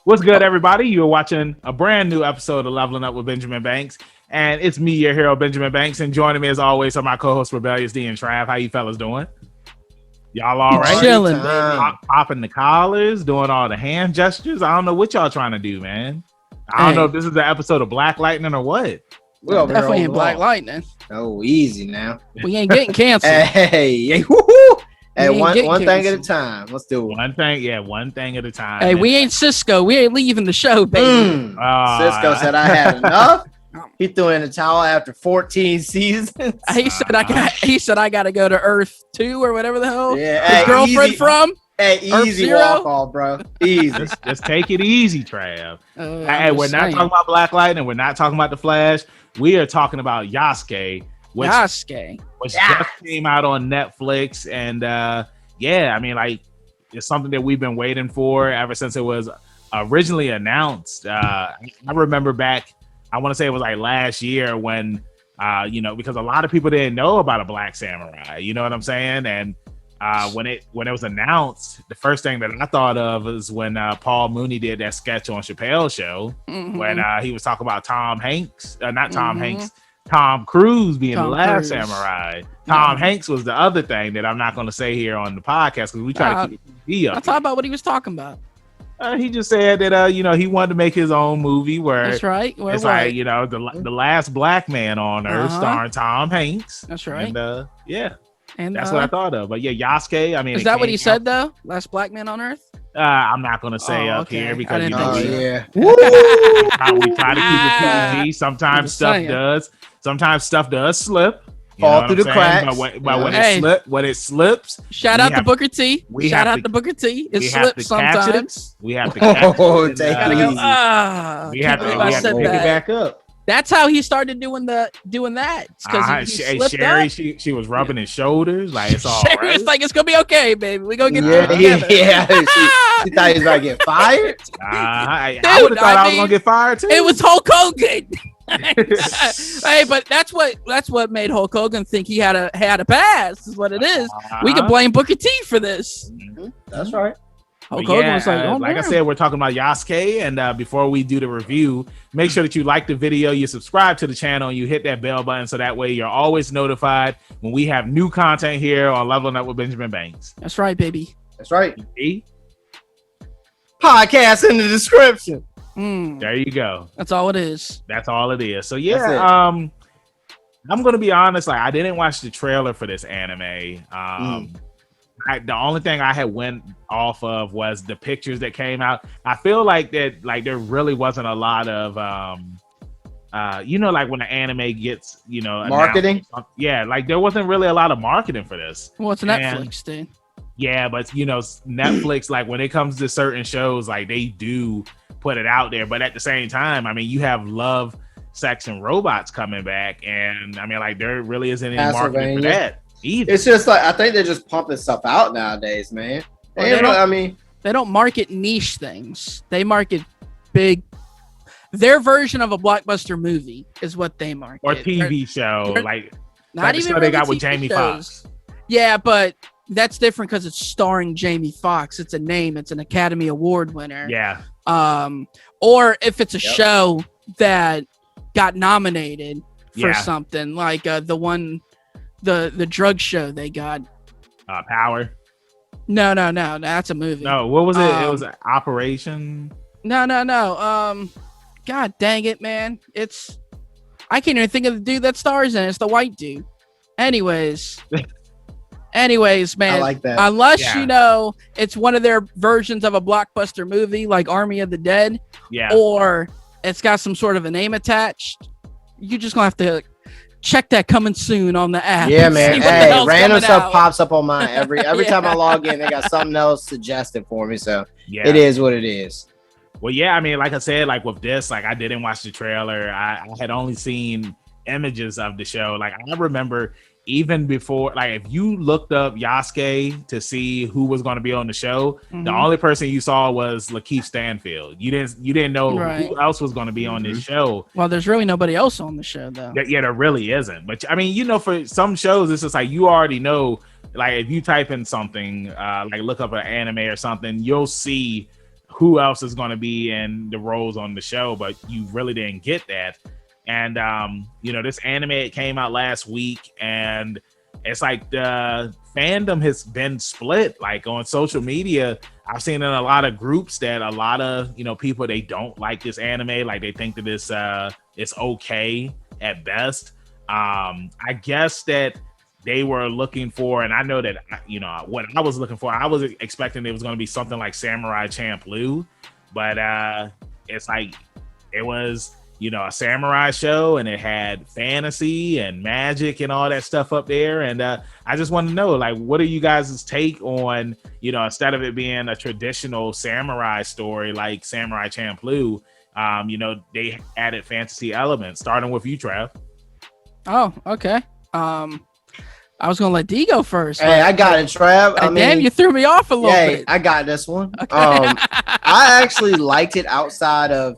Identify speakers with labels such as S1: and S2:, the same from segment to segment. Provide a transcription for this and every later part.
S1: What's good, everybody? You're watching a brand new episode of Leveling Up with Benjamin Banks, and it's me, your hero, Benjamin Banks, and joining me as always are my co-hosts Rebellious D and Trav. How you fellas doing? Y'all all right?
S2: Chilling,
S1: popping the collars, doing all the hand gestures. I don't know what y'all trying to do, man. I don't know if this is the episode of Black Lightning or what.
S2: Well, definitely ain't Black Lightning.
S3: Oh, easy now.
S2: We ain't getting canceled.
S3: Hey, woo-hoo. Hey, one thing at a time. Let's do it.
S1: One thing at a time.
S2: Hey, we ain't Cisco. We ain't leaving the show, baby.
S3: Cisco said I had enough. He threw in the towel after 14 seasons.
S2: He said I got to go to Earth 2 or whatever the hell.
S3: Yeah,
S2: his girlfriend
S3: easy.
S2: from.
S3: Hey, easy walk off, bro. Easy.
S1: Just take it easy, Trav. Hey, we're not talking about Black Lightning. We're not talking about the Flash. We are talking about Yasuke. Which just came out on Netflix, and I mean, like, it's something that we've been waiting for ever since it was originally announced. I remember back, I want to say it was like last year when, because a lot of people didn't know about a Black Samurai. You know what I'm saying? And when it was announced, the first thing that I thought of was when Paul Mooney did that sketch on Chappelle's show when he was talking about Tom Cruise being the last samurai. Tom Hanks was the other thing that I'm not going to say here on the podcast because we try to keep it up.
S2: I'll talk about what he was talking about.
S1: He just said that he wanted to make his own movie where
S2: that's right.
S1: It's like the last black man on earth starring Tom Hanks.
S2: That's right.
S1: And that's what I thought of. But yeah, Yasuke. I mean,
S2: is that what he said though? Last black man on earth?
S1: I'm not going to say up here because we try to keep it PG. Sometimes stuff does slip.
S3: Fall through the cracks.
S1: But when it slips,
S2: shout out to Booker T. Shout out to Booker T. It slips sometimes.
S1: We have to catch it.
S3: We
S1: have to pick it back up.
S2: That's how he started doing that. Because
S1: Sherry, she was rubbing his shoulders like it's all
S2: Sherry
S1: right.
S2: was like, it's gonna be okay, baby. We gonna get it together.
S3: She thought he was gonna get fired.
S1: I would have thought I was gonna get fired too.
S2: It was Hulk Hogan. Hey, but that's what made Hulk Hogan think he had a pass. Is what it is. We can blame Booker T for this.
S3: That's right.
S2: Hulk Hogan was
S1: like I said, we're talking about Yasuke, and before we do the review, make sure that you like the video, you subscribe to the channel, and you hit that bell button so that way you're always notified when we have new content here on Leveling Up with Benjamin Banks.
S2: That's right, baby.
S3: That's right. Podcast in the description.
S1: There you go.
S2: That's all it is.
S1: That's all it is. So yeah, I'm gonna be honest. Like, I didn't watch the trailer for this anime. The only thing I had went off of was the pictures that came out. I feel like that, like, there really wasn't a lot of, like when the anime gets,
S3: marketing.
S1: Like there wasn't really a lot of marketing for this.
S2: Well, it's Netflix, dude.
S1: Yeah, but Netflix, like when it comes to certain shows, like they do put it out there. But at the same time, I mean, you have Love, Sex, and Robots coming back, and I mean, like there really isn't any marketing for that. Either.
S3: It's just like I think they're just pumping stuff out nowadays, man. They
S2: don't market niche things. They market big. Their version of a blockbuster movie is what they market.
S1: Or TV show, like
S2: not even
S1: the show they got with Jamie Foxx.
S2: Yeah, but that's different because it's starring Jamie Foxx. It's a name. It's an Academy Award winner.
S1: Yeah.
S2: Or if it's a show that got nominated for something, like the drug show they got.
S1: Power.
S2: No, that's a movie.
S1: No, what was it? It was Operation.
S2: No. God dang it, man! I can't even think of the dude that stars in it. It's the white dude. Anyways, man.
S3: I like that.
S2: Unless it's one of their versions of a blockbuster movie, like Army of the Dead.
S1: Yeah.
S2: Or it's got some sort of a name attached. You're just gonna have to check that coming soon on the app.
S3: Yeah, man. Hey, random stuff pops up on mine every time I log in. They got something else suggested for me, so it is what it is.
S1: Well, yeah, I mean, like I said, like with this, like I didn't watch the trailer. I had only seen images of the show. Like I remember even before, like if you looked up Yasuke to see who was going to be on the show, the only person you saw was Lakeith Stanfield. You didn't know who else was going to be on this show.
S2: Well, there's really nobody else on the show though.
S1: Yeah, there really isn't. But I mean, for some shows, it's just like you already know. Like if you type in something, like look up an anime or something, you'll see who else is going to be in the roles on the show, but you really didn't get that. And this anime, it came out last week, and it's like the fandom has been split. Like on social media, I've seen in a lot of groups that a lot of people, they don't like this anime. Like they think that it's okay at best. I guess that they were looking for, and I know that what I was looking for, I was expecting it was going to be something like Samurai Champloo, but it's like it was a samurai show, and it had fantasy and magic and all that stuff up there. And I just want to know, like, what are you guys' take on, instead of it being a traditional samurai story like Samurai Champloo, they added fantasy elements, starting with you, Trav.
S2: Oh, okay. I was gonna let D go first.
S3: Hey, I got it, Trav.
S2: Damn, you threw me off a little bit.
S3: I got this one.
S2: Okay.
S3: I actually liked it outside of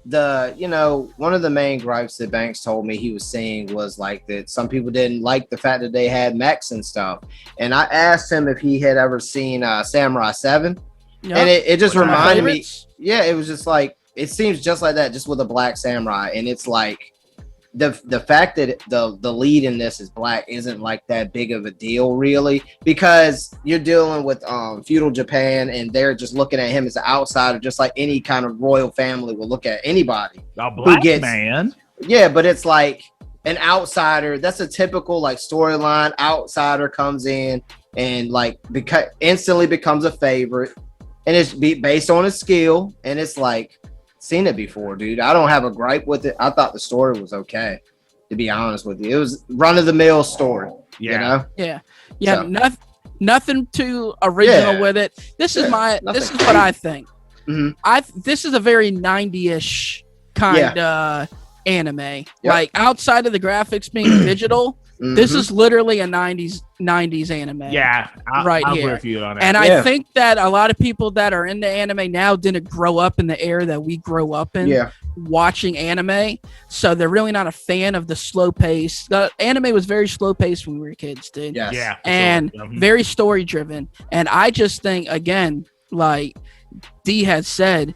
S3: one of the main gripes that Banks told me he was seeing was like that some people didn't like the fact that they had mechs and stuff. And I asked him if he had ever seen Samurai 7. Yep. And it just reminded me. Yeah, it was just like, it seems just like that, just with a black samurai. And it's like, the fact that the lead in this is black isn't like that big of a deal, really, because you're dealing with feudal Japan, and they're just looking at him as an outsider, just like any kind of royal family will look at anybody.
S1: A black man.
S3: Yeah, but it's like an outsider. That's a typical like storyline. Outsider comes in and like instantly becomes a favorite, and it's based on his skill, and it's like, seen it before, dude. I don't have a gripe with it. I thought the story was okay, to be honest with you. It was run-of-the-mill story.
S1: Yeah.
S2: Yeah. So. Nothing too original with it. This is what I think. Mm-hmm. This is a very 90-ish kind of anime. Yep. Like outside of the graphics being digital, this is literally a 90s anime.
S1: Yeah, I'll
S2: here.
S1: With you on that.
S2: And I think that a lot of people that are into anime now didn't grow up in the era that we grew up in watching anime. So they're really not a fan of the slow pace. The anime was very slow paced when we were kids, dude.
S3: Yes.
S1: Yeah.
S2: And very story driven. And I just think, again, like D had said,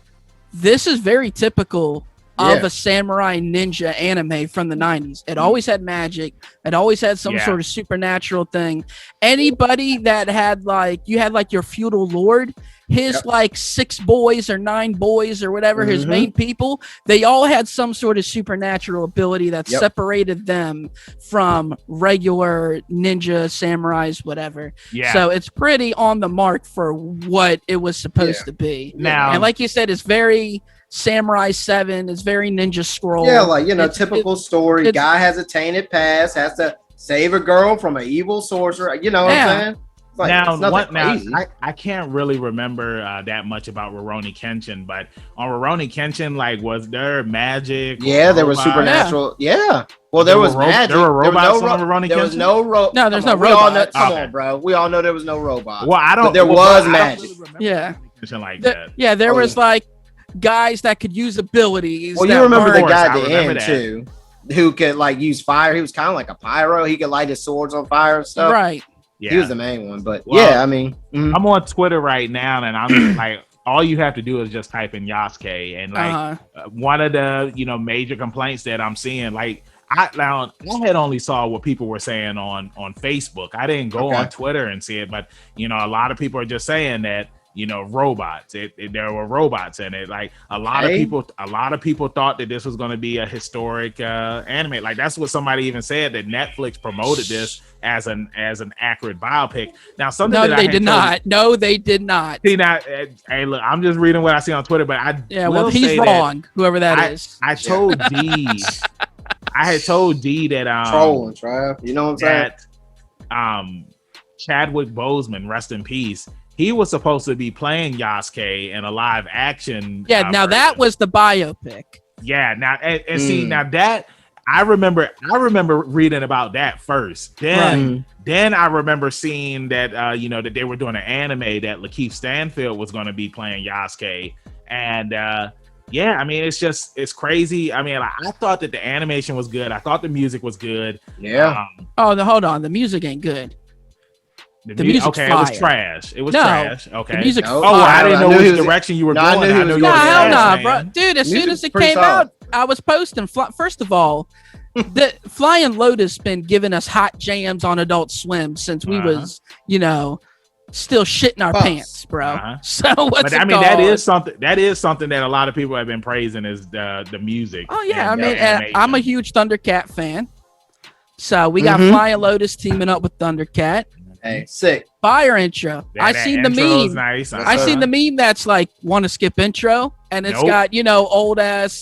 S2: this is very typical of a samurai ninja anime from the 90s. It always had magic. It always had some sort of supernatural thing. Anybody that had you had your feudal lord, his 6 boys or 9 boys or whatever, his main people, they all had some sort of supernatural ability that separated them from regular ninja, samurais, whatever. Yeah. So it's pretty on the mark for what it was supposed to be.
S1: Now,
S2: and like you said, it's very Samurai 7, is very Ninja Scroll.
S3: Yeah, typical story. Guy has a tainted past, has to save a girl from an evil sorcerer. You know what I'm saying?
S1: I can't really remember that much about Rurouni Kenshin, but on Rurouni Kenshin, was there magic?
S3: Yeah, there was supernatural. Yeah. Well, there was magic.
S1: There were robots on Rurouni Kenshin?
S3: There was no
S2: No, there's no robots.
S3: Come on, bro. We all know there was no robots.
S1: Well, I don't.
S3: But there was magic.
S1: That.
S2: There was guys that could use abilities.
S3: Well, you remember the guy at the end too, who could use fire. He was kind of like a pyro. He could light his swords on fire and stuff.
S2: Right.
S3: Yeah. He was the main one. But I mean,
S1: I'm on Twitter right now, and I'm all you have to do is just type in Yasuke, and one of the major complaints that I'm seeing, I had only saw what people were saying on Facebook. I didn't go on Twitter and see it, but a lot of people are just saying that robots. There were robots in it. A lot of people thought that this was going to be a historic anime. That's what somebody even said, that Netflix promoted this as an accurate biopic. Now,
S2: they did not. No, they did not.
S1: See, now, hey, look, I'm just reading what I see on Twitter, but
S2: he's wrong. Whoever that is.
S1: I told D. I had told D that
S3: trolling, Trav. You know what I'm
S1: saying? Chadwick Boseman, rest in peace. He was supposed to be playing Yasuke in a live action.
S2: Yeah, now version. That was the biopic.
S1: Yeah, now and see, now that I remember reading about that first. Then I remember seeing that that they were doing an anime that Lakeith Stanfield was going to be playing Yasuke, and I mean, it's crazy. I mean, I thought that the animation was good. I thought the music was good.
S3: Yeah.
S2: Hold on, the music ain't good. The music.
S1: Okay, fire. It was trash. It was trash. Okay.
S2: The music.
S1: I didn't know which direction you were going.
S3: I knew
S2: hell no, bro. Dude, as soon as it came out, I was posting. First of all, the Flying Lotus been giving us hot jams on Adult Swim since we was, still shitting our pants, bro. So what's it called?
S1: That is something that a lot of people have been praising is the music.
S2: Oh yeah, I'm a huge Thundercat fan. So we got Flying Lotus teaming up with Thundercat.
S3: Hey, sick.
S2: Fire intro. I seen the meme.
S1: Nice.
S2: I seen the meme that's like want to skip intro, and it's got old ass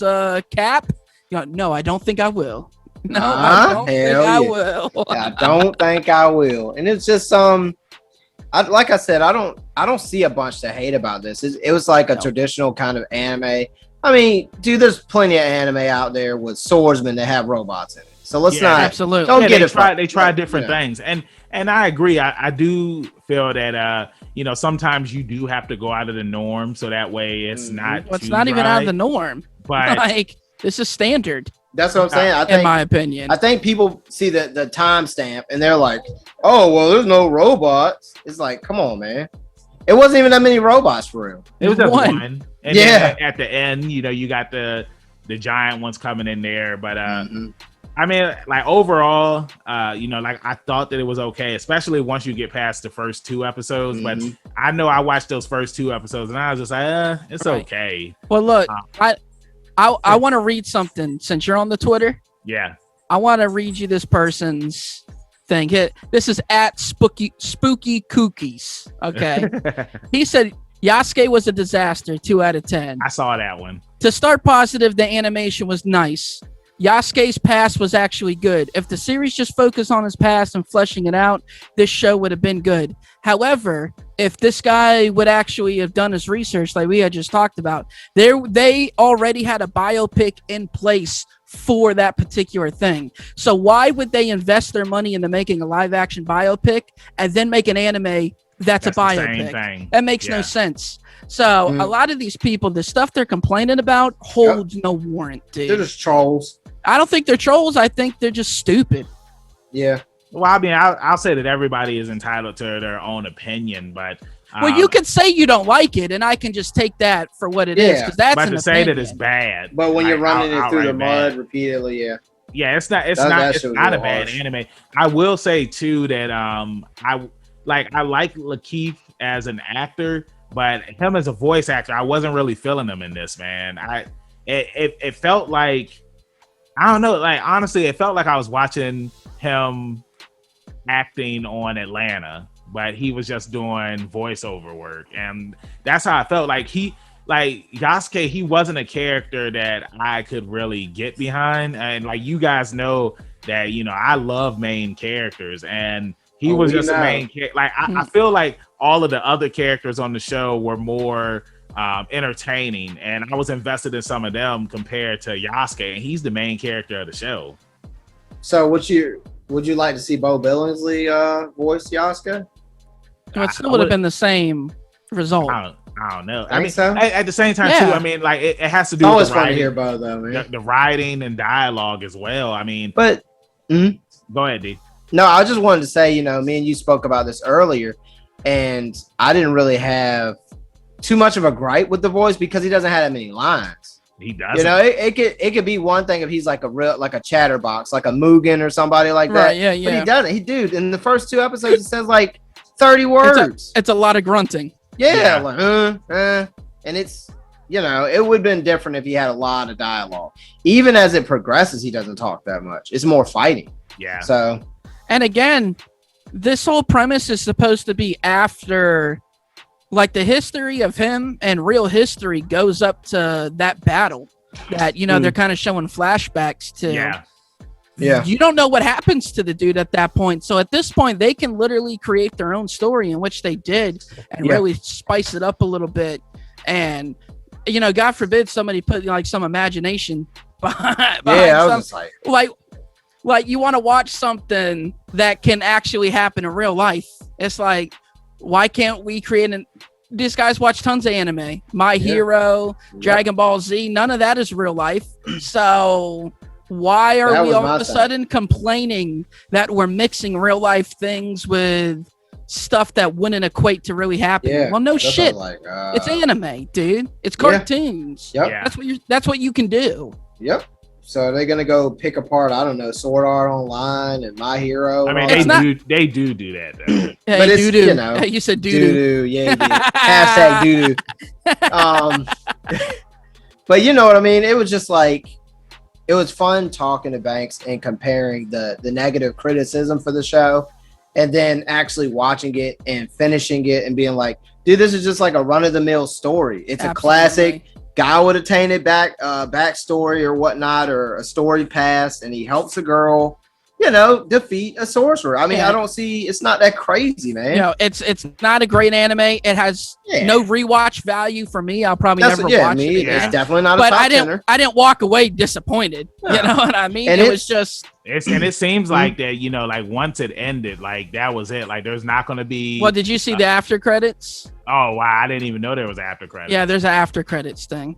S2: Cap. No, I don't think I will. No, I don't think I will.
S3: I don't think I will. And it's just like I said, I don't see a bunch to hate about this. It was like a traditional kind of anime. I mean, dude, there's plenty of anime out there with swordsmen that have robots in it. So let's not
S2: absolutely
S3: don't get it.
S1: They try different things, and I agree. I do feel that sometimes you do have to go out of the norm, so that way it's not.
S2: Well, it's not even out of the norm, but like this is standard.
S3: That's what I'm saying.
S2: In my opinion,
S3: I think people see the timestamp and they're like, "Oh, well, there's no robots." It's like, come on, man. It wasn't even that many robots for real.
S1: It was just one. And then at the end, you got the giant ones coming in there, but I mean, like overall, like I thought that it was okay, especially once you get past the first 2 episodes. But I know I watched those first 2 episodes and I was just like, it's okay.
S2: Well, look, I want to read something since you're on the Twitter.
S1: Yeah,
S2: I want to read you this person's thing. This is at Spooky Cookies. Okay, he said Yasuke was a disaster. 2 out of 10.
S1: I saw that one.
S2: To start positive, the animation was nice. Yasuke's past was actually good. If the series just focused on his past and fleshing it out, this show would have been good. However, if this guy would actually have done his research like we had just talked about, they already had a biopic in place for that particular thing. So why would they invest their money into making a live action biopic and then make an anime that's a biopic? That makes no sense. So a lot of these people, the stuff they're complaining about holds no warrant, dude.
S3: They're just trolls.
S2: I don't think they're trolls. I think they're just stupid.
S3: Yeah.
S1: Well, I mean, I'll say that everybody is entitled to their own opinion, but
S2: well, you can say you don't like it, and I can just take that for what it is, because that's.
S1: But to say that it's bad,
S3: but when you're running it through the mud repeatedly,
S1: it's not a bad anime. I will say too that I like Lakeith as an actor, but him as a voice actor, I wasn't really feeling him in this, man. It felt like, I don't know, like honestly, it felt like I was watching him acting on Atlanta, but he was just doing voiceover work, and that's how I felt. Like Yasuke, he wasn't a character that I could really get behind, and like you guys know that I love main characters, and he was just a main character. Like I feel like all of the other characters on the show were more entertaining, and I was invested in some of them compared to Yasuke, and he's the main character of the show.
S3: So would you like to see Bo Billingsley voice Yasuke?
S2: Well, it still would have been the same result.
S1: I don't know. I mean, so? At the same time too. I mean, like it has to do
S3: with the writing. To hear Bo, though, man.
S1: The writing and dialogue as well. I mean,
S3: but
S1: go ahead, D.
S3: No, I just wanted to say, me and you spoke about this earlier, and I didn't really have too much of a gripe with the voice because he doesn't have that many lines.
S1: He doesn't.
S3: It could be one thing if he's like a chatterbox, like a Mugen or somebody like that.
S2: Right, yeah.
S3: But he doesn't. Dude, in the first 2 episodes, he says like 30 words.
S2: It's a lot of grunting.
S3: Yeah. Like, and it's, it would have been different if he had a lot of dialogue. Even as it progresses, he doesn't talk that much. It's more fighting.
S1: Yeah.
S3: So.
S2: And again, this whole premise is supposed to be after, like, the history of him and real history goes up to that battle that, they're kind of showing flashbacks to.
S3: Yeah.
S2: You don't know what happens to the dude at that point. So at this point, they can literally create their own story, in which they did, and really spice it up a little bit. And, God forbid somebody put like some imagination behind
S3: I was just
S2: like you want to watch something that can actually happen in real life. It's like, why can't we create these guys watch tons of anime, My Hero, Dragon Ball Z, none of that is real life. So why are we all of a sudden complaining that we're mixing real life things with stuff that wouldn't equate to really happening.
S3: Yeah,
S2: well, no shit.
S3: Like,
S2: it's anime, dude. It's cartoons.
S3: Yep.
S1: Yeah.
S2: That's what you can do.
S3: Yep. So they're gonna go pick apart, I don't know, Sword Art Online and My Hero.
S1: I mean, they do that though.
S2: Hey,
S3: but it's
S2: doo-doo.
S3: you know,
S2: you said doo-doo.
S3: Yeah, hashtag doo-doo. But you know what I mean? It was just like, it was fun talking to Banks and comparing the negative criticism for the show, and then actually watching it and finishing it and being like, dude, this is just like a run-of-the-mill story. It's a classic. Guy with a tainted backstory or whatnot, or a story past, and he helps a girl, you know, defeat a sorcerer. I mean, I don't see, it's not that crazy, man.
S2: You know, it's not a great anime. It has no rewatch value for me. I'll probably never watch it again.
S3: It's definitely not
S2: but
S3: a top
S2: I didn't walk away disappointed. You know what I mean?
S3: And
S2: it was just
S1: it seems like that, you know, like once it ended, like that was it. Like there's not gonna be.
S2: Well, did you see the after credits?
S1: Oh wow, I didn't even know there was after credits.
S2: Yeah, there's an after credits thing.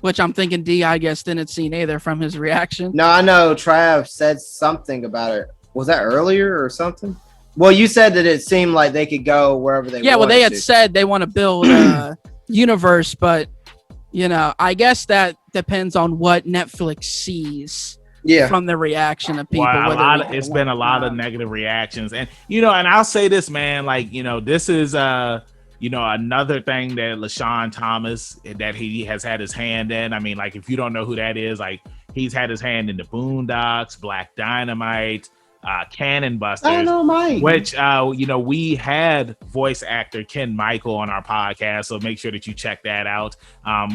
S2: Which I'm thinking D, I guess, didn't see either from his reaction.
S3: No, I know Trav said something about it. Was that earlier or something? Well, you said that it seemed like they could go wherever they
S2: well, they had said they want to build a universe, but you know, I guess that depends on what Netflix sees. From the reaction of people.
S1: Well, it's been a lot of negative reactions, and you know, and I'll say this, man, like, you know, this is you know, another thing that LaShawn Thomas, that he has had his hand in. I mean, like, if you don't know who that is, like, he's had his hand in the Boondocks, Black Dynamite, Cannon Busters,
S3: Dynamite.
S1: Which you know, we had voice actor Ken Michael on our podcast, so make sure that you check that out.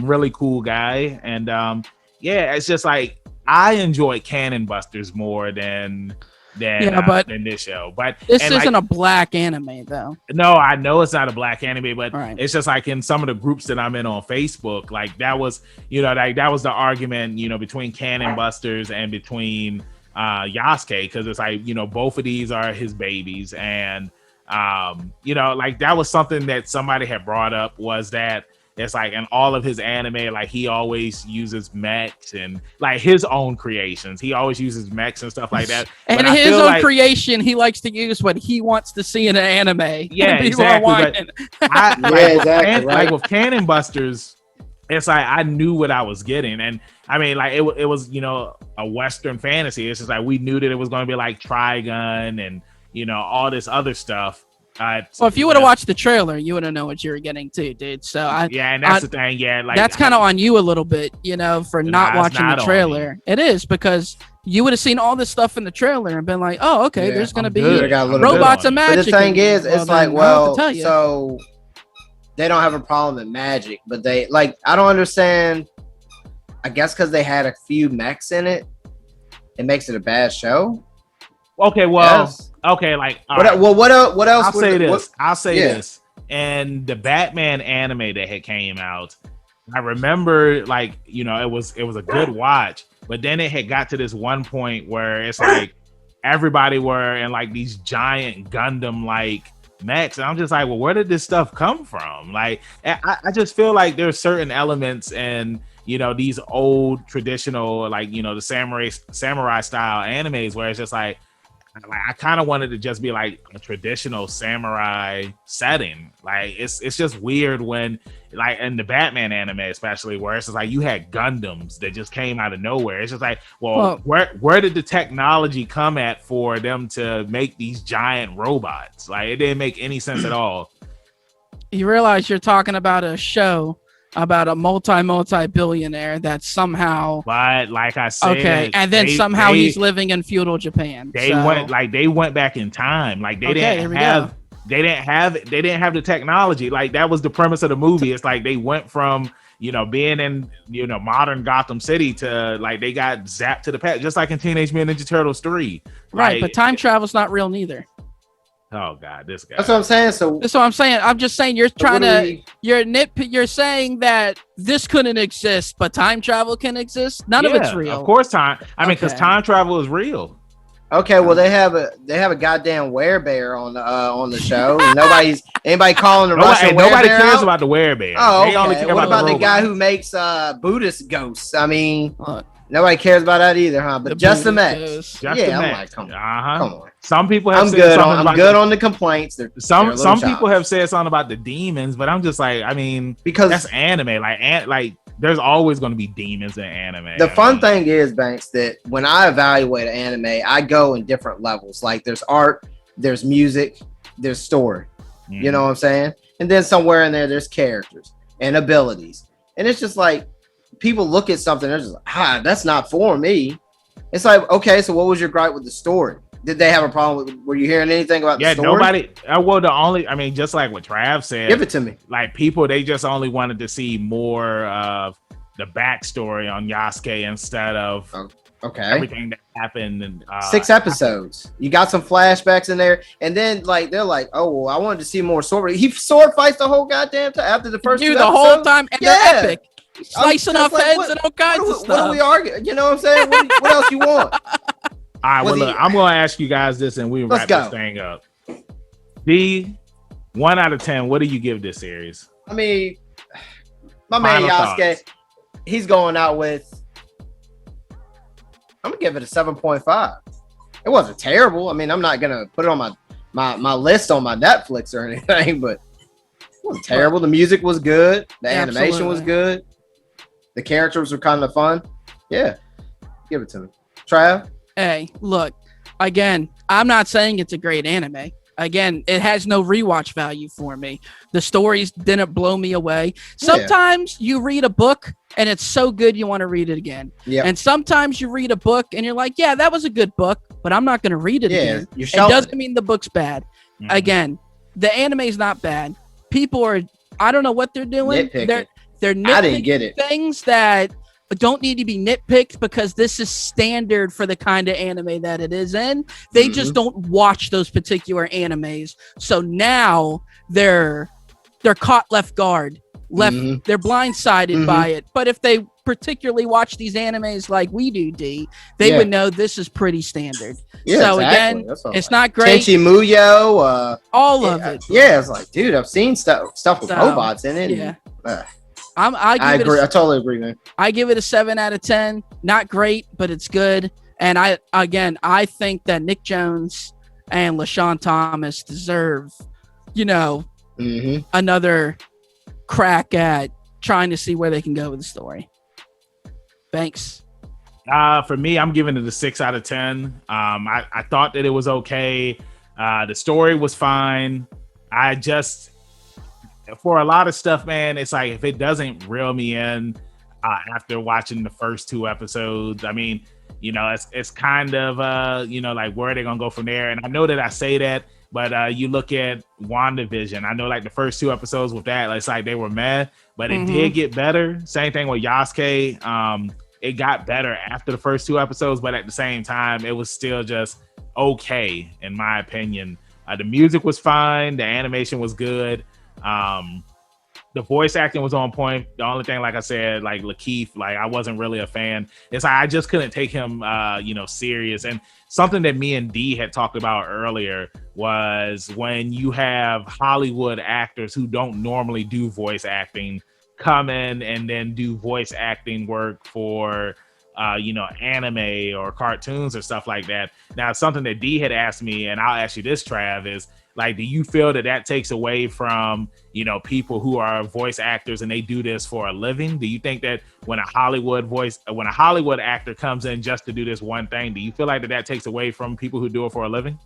S1: Really cool guy, and yeah, it's just like, I enjoy Cannon Busters more than this show. But
S2: this isn't a black anime though.
S1: No, I know it's not a black anime, but it's just like in some of the groups that I'm in on Facebook, like that was, you know, like that was the argument, you know, between Cannon Busters and between Yasuke, because it's like, you know, both of these are his babies, and you know, like that was something that somebody had brought up, was that it's like in all of his anime, like he always uses mechs and like his own creations. He always uses mechs and stuff like that.
S2: And his own creation, he likes to use what he wants to see in an anime.
S1: Yeah, exactly. Like with Cannon Busters, it's like I knew what I was getting, and I mean, like it was, you know, a Western fantasy. It's just like we knew that it was going to be like Trigun and, you know, all this other stuff.
S2: Well, if you would have watched the trailer, you would have known what you were getting too, dude. So
S1: and that's the thing. Yeah, like
S2: that's kind of on you a little bit, you know, for not watching the trailer. It is, because you would have seen all this stuff in the trailer and been like, "Oh, okay, there's gonna be robots and magic."
S3: But the thing is, it's like, well, so they don't have a problem with magic, but they like, I don't understand. I guess because they had a few mechs in it, it makes it a bad show.
S1: Okay, well, okay, like
S3: what else?
S1: I'll say this. And the Batman anime that had came out, I remember, like, you know, it was a good watch, but then it had got to this one point where it's like everybody were in like these giant Gundam like mechs, and I'm just like, well, where did this stuff come from? Like, I just feel like there's certain elements in, you know, these old traditional, like, you know, the samurai style animes where it's just like I kind of wanted to just be like a traditional samurai setting. Like it's just weird when, like, in the Batman anime especially, where it's just like you had Gundams that just came out of nowhere. It's just like, well, where did the technology come at for them to make these giant robots? Like, it didn't make any sense at all.
S2: You realize you're talking about a show about a multi-billionaire that somehow,
S1: but like I said,
S2: and then he's living in feudal Japan.
S1: They went back in time. Like they didn't have the technology. Like that was the premise of the movie. It's like they went from, you know, being in, you know, modern Gotham City to like they got zapped to the past, just like in Teenage Mutant Ninja Turtles 3.
S2: Right, but time travel's not real neither.
S1: Oh God, this guy.
S3: That's what I'm saying. So
S2: that's what I'm saying. I'm just saying you're trying to you're saying that this couldn't exist, but time travel can exist. None of it's real.
S1: Of course, I mean, because time travel is real.
S3: Okay, well they have a goddamn werebear on the show. Anybody calling the Russian
S1: nobody
S3: werebear
S1: cares
S3: out?
S1: about the werebear.
S3: Oh, okay.
S1: They only care
S3: what about the
S1: robot.
S3: guy who makes Buddhist ghosts? I mean, Nobody cares about that either, huh? But just the Mets.
S1: I'm like, come on. Some people have
S3: I'm good on the complaints.
S1: Some people have said something about the demons, but I'm just like, I mean, because that's anime. Like there's always going to be demons in anime.
S3: The fun thing is, Banks, that when I evaluate an anime, I go in different levels. Like there's art, there's music, there's story. You know what I'm saying? And then somewhere in there's characters and abilities. And it's just like people look at something, they're just like, that's not for me. It's like, okay, so what was your gripe with the story? Did they have a problem with? Were you hearing anything about the story?
S1: Nobody. I mean, just like what Trav said.
S3: Give it to me.
S1: Like people, they just only wanted to see more of the backstory on Yasuke instead of everything that happened. And
S3: 6 episodes. You got some flashbacks in there, and then like they're like, oh, well, I wanted to see more sword. He sword fights the whole goddamn time after the first.
S2: The whole time, and they're epic. Slicing off heads and all kinds of stuff.
S3: What are we arguing? You know what I'm saying? What else you want?
S1: All right, well, look, I'm going to ask you guys this, and we wrap this thing up. D, 1 out of 10, what do you give this series?
S3: I mean, my man Yasuke, he's going out with, I'm going to give it a 7.5. It wasn't terrible. I mean, I'm not going to put it on my list on my Netflix or anything, but it wasn't terrible. The music was good. The animation was good. The characters were kind of fun. Yeah, give it to me. Trav?
S2: Hey, look, again, I'm not saying it's a great anime. Again, it has no rewatch value for me. The stories didn't blow me away. Sometimes you read a book and it's so good you want to read it again. Yep. And sometimes you read a book and you're like, yeah, that was a good book, but I'm not going to read it again. It doesn't mean the book's bad. Mm-hmm. Again, the anime is not bad. People are, I don't know what they're doing. They're nitpicking
S3: I didn't get it.
S2: Things that don't need to be nitpicked because this is standard for the kind of anime that it is in. They just don't watch those particular animes. So now they're caught left guard. They're blindsided by it. But if they particularly watch these animes like we do, D, they would know this is pretty standard. Yeah, so again, it's not great.
S3: Tenchi Muyo,
S2: all of it.
S3: Yeah, it's like, dude, I've seen stuff with robots in it.
S2: Yeah.
S3: I agree. I totally agree, man.
S2: I give it a 7 out of 10. Not great, but it's good. And I think that Nick Jones and LaShawn Thomas deserve, another crack at trying to see where they can go with the story. Thanks.
S1: For me, I'm giving it a 6 out of 10. I thought that it was okay. The story was fine. For a lot of stuff, man, it's like if it doesn't reel me in after watching the first 2 episodes, I mean, it's kind of like where are they gonna go from there? And I know that I say that, but you look at WandaVision. I know like the first 2 episodes with that, it's like they were meh, but it did get better. Same thing with Yasuke. It got better after the first 2 episodes, but at the same time, it was still just okay in my opinion. The music was fine. The animation was good. The voice acting was on point. The only thing, like I said, like Lakeith, like I wasn't really a fan. It's like I just couldn't take him serious. And something that me and D had talked about earlier was when you have Hollywood actors who don't normally do voice acting come in and then do voice acting work for anime or cartoons or stuff like that. Now, something that D had asked me, and I'll ask you this, Trav, is like, do you feel that takes away from, people who are voice actors and they do this for a living? Do you think that when a Hollywood actor comes in just to do this one thing, do you feel like that takes away from people who do it for a living?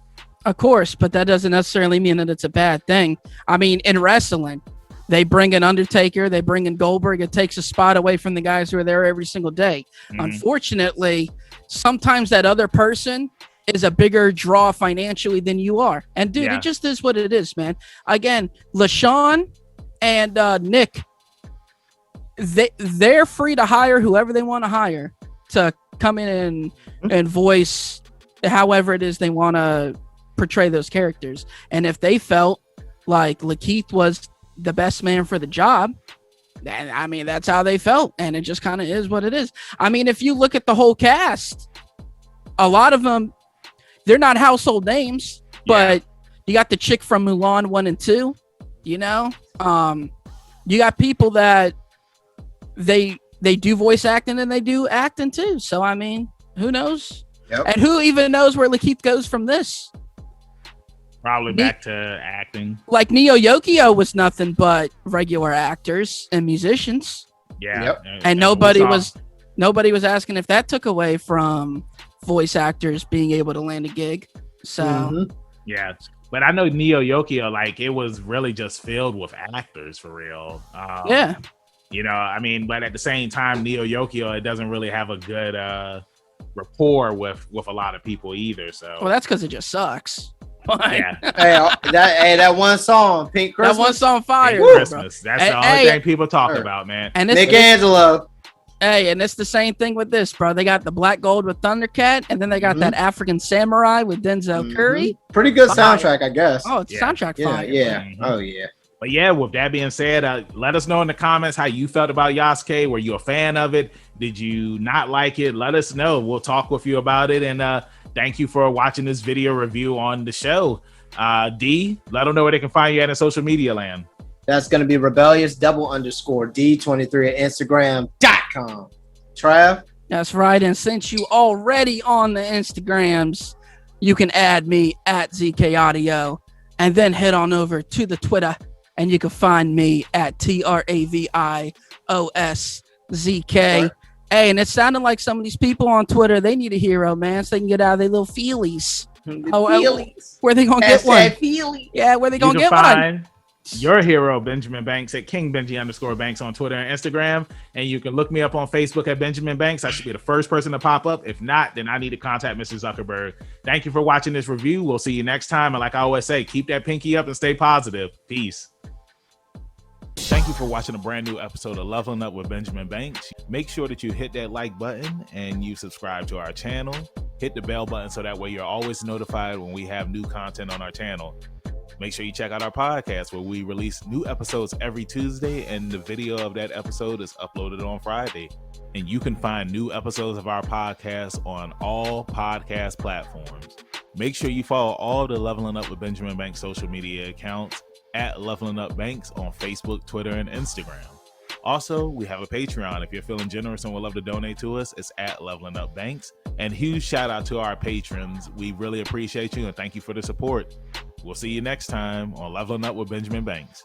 S2: Of course, but that doesn't necessarily mean that it's a bad thing. I mean, in wrestling, they bring in Undertaker, they bring in Goldberg. It takes a spot away from the guys who are there every single day. Unfortunately, sometimes that other person is a bigger draw financially than you are. And dude, it just is what it is, man. Again, LaShawn and Nick, they're free to hire whoever they want to hire to come in and voice however it is they want to portray those characters. And if they felt like Lakeith was the best man for the job, then I mean, that's how they felt. And it just kind of is what it is. I mean, if you look at the whole cast, a lot of them, they're not household names, but you got the chick from Mulan 1 and 2, you got people that they they do voice acting and they do acting too. So I mean, who knows?
S3: Yep.
S2: And who even knows where Lakeith goes from this?
S1: Probably back to acting.
S2: Like Neo Yokio was nothing but regular actors and musicians.
S1: Yeah.
S3: Yep.
S2: And nobody was asking if that took away from voice actors being able to land a gig. So
S1: yeah. But I know Neo Yokio, like, it was really just filled with actors for real.
S2: Yeah.
S1: You know, I mean, but at the same time, Neo Yokio, it doesn't really have a good rapport with a lot of people either. So
S2: well, that's because it just sucks.
S1: Yeah.
S3: that one song, Pink Christmas.
S2: That one song, Fire.
S1: Christmas. That's the only thing people talk about, man.
S2: And
S3: Nick Angelo.
S2: Hey, and it's the same thing with this, bro. They got the Black Gold with Thundercat, and then they got that African Samurai with Denzel Curry.
S3: Pretty good soundtrack, I guess.
S2: Oh, it's soundtrack fire.
S3: Yeah. Oh, yeah.
S1: But yeah, with that being said, let us know in the comments how you felt about Yasuke. Were you a fan of it? Did you not like it? Let us know. We'll talk with you about it. And thank you for watching this video review on the show. D, let them know where they can find you at in social media land.
S3: That's going to be rebellious_D23 at Instagram.com. Trav?
S2: That's right. And since you already on the Instagrams, you can add me at ZK Audio and then head on over to the Twitter and you can find me at TravioSZK. Hey, and it sounded like some of these people on Twitter, they need a hero, man, so they can get out of their little feelies. Where they going to get one? Yeah, where they going to get one?
S1: Your hero, Benjamin Banks, at KingBenji_Banks on Twitter and Instagram. And you can look me up on Facebook at Benjamin Banks. I should be the first person to pop up. If not, then I need to contact Mr. Zuckerberg. Thank you for watching this review. We'll see you next time. And like I always say, keep that pinky up and stay positive. Peace. Thank you for watching a brand new episode of Leveling Up with Benjamin Banks. Make sure that you hit that like button and you subscribe to our channel. Hit the bell button so that way you're always notified when we have new content on our channel. Make sure you check out our podcast where we release new episodes every Tuesday and the video of that episode is uploaded on Friday. And you can find new episodes of our podcast on all podcast platforms. Make sure you follow all the Leveling Up with Benjamin Banks social media accounts at Leveling Up Banks on Facebook, Twitter, and Instagram. Also, we have a Patreon. If you're feeling generous and would love to donate to us, it's at Leveling Up Banks. And huge shout out to our patrons. We really appreciate you and thank you for the support. We'll see you next time on Leveling Up with Benjamin Banks.